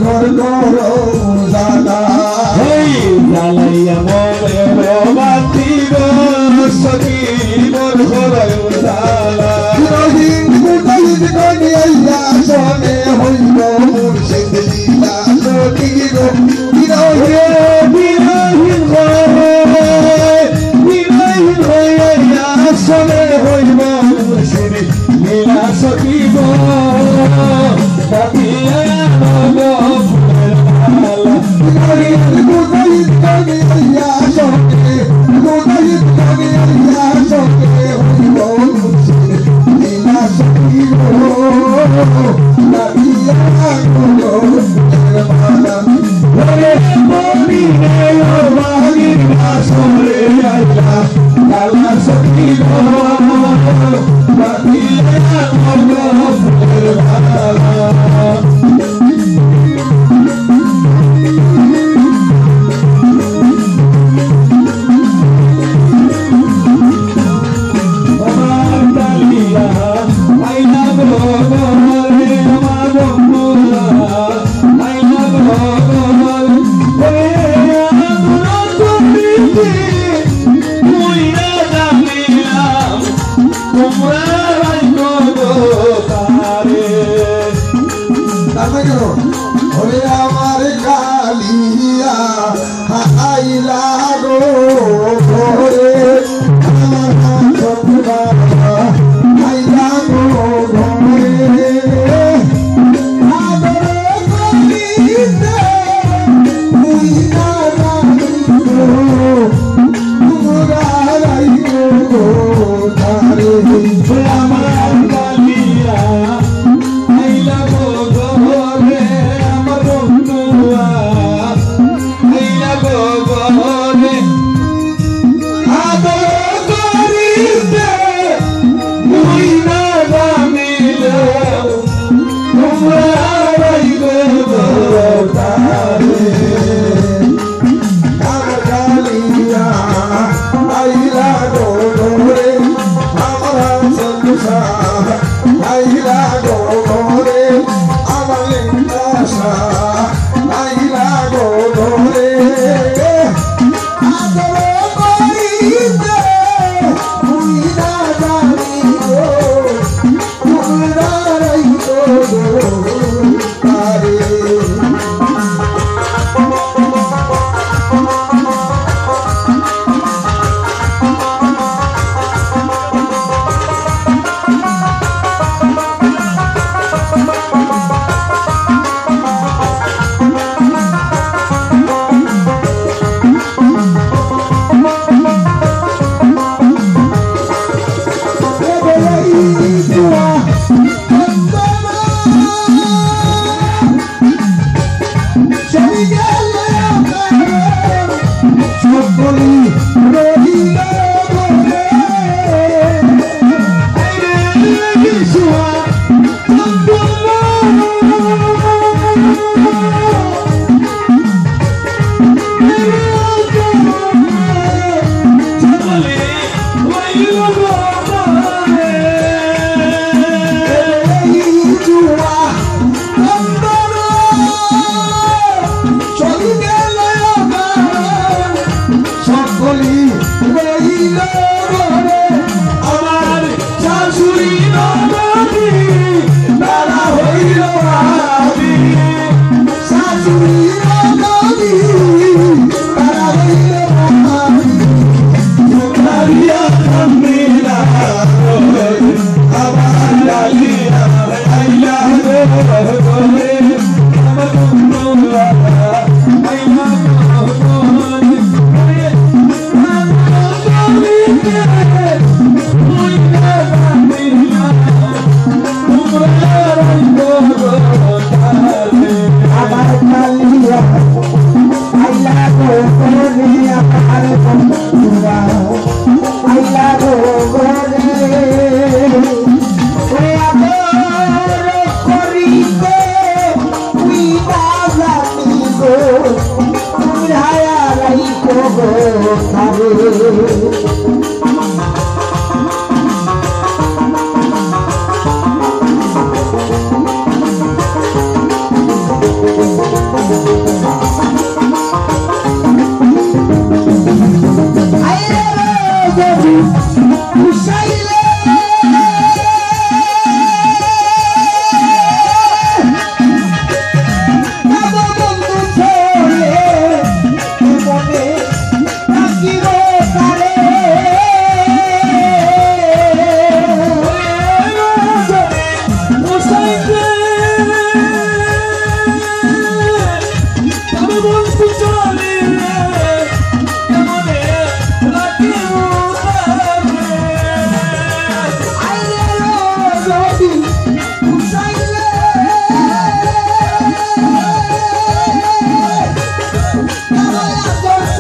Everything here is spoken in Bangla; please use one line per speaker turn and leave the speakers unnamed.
ঘর করো জালা
জ্বালাইয়া মরে বাতি গো সখী মোর ঘর জালা
বিরোহীন মুরশিদ কনিয়া সনে হইল মুর্শিদ লীলা সখী গো
বিরোহীন হইয়া সনে হইল মুর্শিদ লীলা সখী গো বাতিয়া গো ফুলের মালা
মুরশিদ কনিয়া সনে মুরশিদ কনিয়া সনে হইল মুর্শিদ লীলা সখী গো বাতিয়া গো ফুলের মালা
Kala sakhi go, batiya go, fuler mala.
ওরে আমার কালিয়া আইলা গো ঘরে আমার বাবা আইলা গো ঘরে আদরে কলিতে মুই না জানি গো তোমরা রাইও গো তারে
আমার কালিয়া আইলা গো ঘরে আমার বন্ধুয়া আইলা গো ঘরে আদর করিতে মুই না জানিলে তোমরা রাইবে গো তারে
আমার কালিয়া আইলা গো ঘরে আমার সংসার আইলা গো ঘরে আমার লিঙ্গাসা আইলা গো ঘরে আদর করিতে মুই না জানি গো তোমরা রাইতো গো তারে
Thank you.
দয়া করে